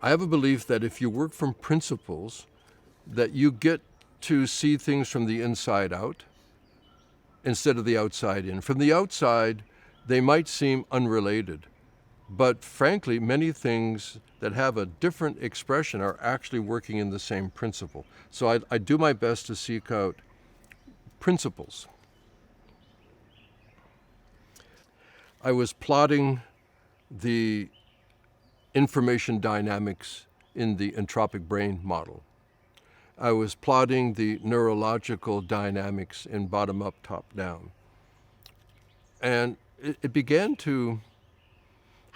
I have a belief that if you work from principles, that you get to see things from the inside out instead of the outside in. From the outside, they might seem unrelated, but frankly, many things that have a different expression are actually working in the same principle. So I do my best to seek out principles. I was plotting the information dynamics in the entropic brain model. I was plotting the neurological dynamics in bottom-up, top-down. And it began to,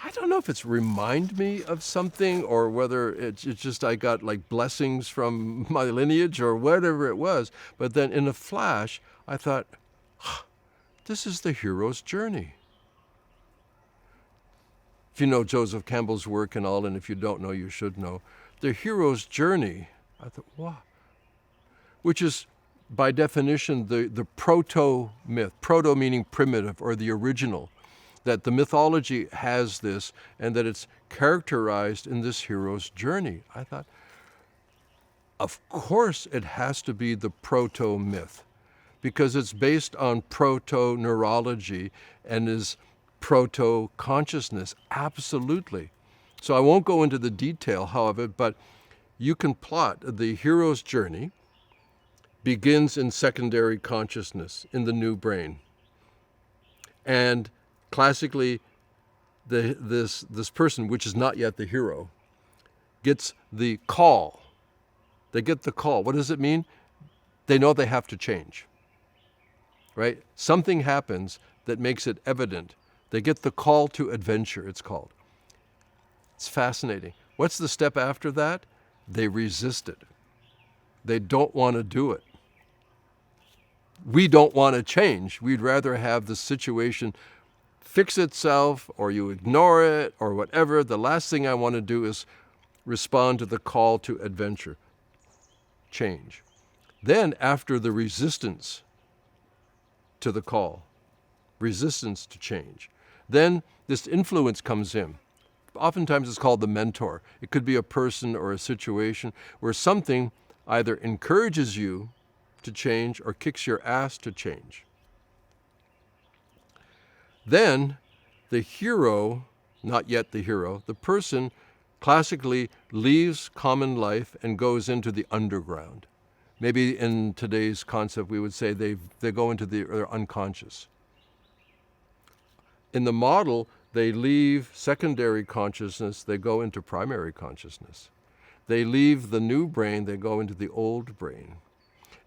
I don't know if it's remind me of something or whether it's just I got like blessings from my lineage or whatever it was. But then in a flash, I thought, this is the hero's journey. If you know Joseph Campbell's work and all, and if you don't know, you should know. The hero's journey, I thought, wow. Which is, by definition, the proto-myth. Proto meaning primitive or the original. That the mythology has this and that it's characterized in this hero's journey. I thought, of course it has to be the proto-myth because it's based on proto-neurology and is proto-consciousness, absolutely. So I won't go into the detail, however, but you can plot the hero's journey begins in secondary consciousness, in the new brain. And classically, this person, which is not yet the hero, gets the call. They get the call. What does it mean? They know they have to change, right? Something happens that makes it evident. They get the call to adventure, it's called. It's fascinating. What's the step after that? They resist it. They don't want to do it. We don't want to change. We'd rather have the situation fix itself or you ignore it or whatever. The last thing I want to do is respond to the call to adventure. Change. Then after the resistance to the call, resistance to change, then this influence comes in. Oftentimes it's called the mentor. It could be a person or a situation where something either encourages you to change or kicks your ass to change. Then the hero, not yet the hero, the person classically leaves common life and goes into the underground. Maybe in today's concept we would say they go into their unconscious. In the model, they leave secondary consciousness, they go into primary consciousness. They leave the new brain, they go into the old brain.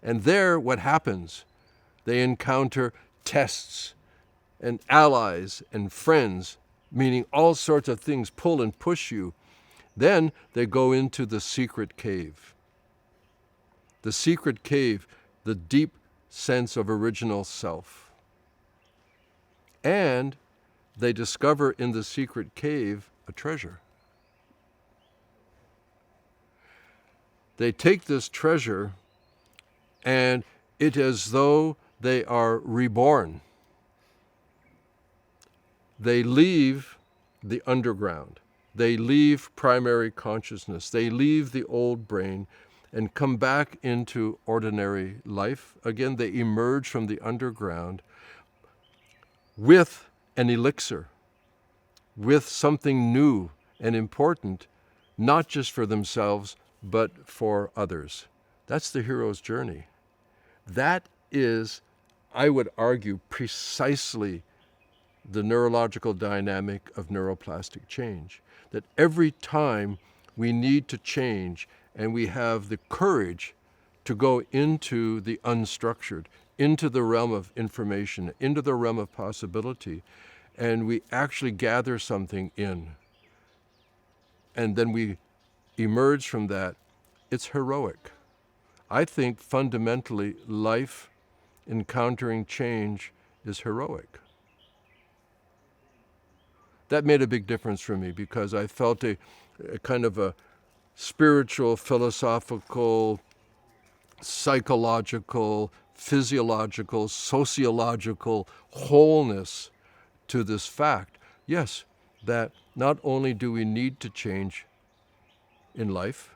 And there, what happens? They encounter tests and allies and friends, meaning all sorts of things pull and push you. Then they go into the secret cave. The secret cave, the deep sense of original self. And they discover in the secret cave a treasure. They take this treasure and it is as though they are reborn. They leave the underground. They leave primary consciousness. They leave the old brain and come back into ordinary life. Again, they emerge from the underground with an elixir, with something new and important, not just for themselves, but for others. That's the hero's journey. That is, I would argue, precisely the neurological dynamic of neuroplastic change. That every time we need to change and we have the courage to go into the unstructured, into the realm of information, into the realm of possibility, and we actually gather something in. And then we emerge from that. It's heroic. I think fundamentally life encountering change is heroic. That made a big difference for me because I felt a kind of a spiritual, philosophical, psychological, physiological, sociological wholeness to this fact. Yes, that not only do we need to change, in life,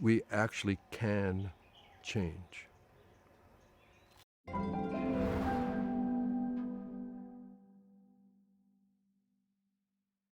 we actually can change.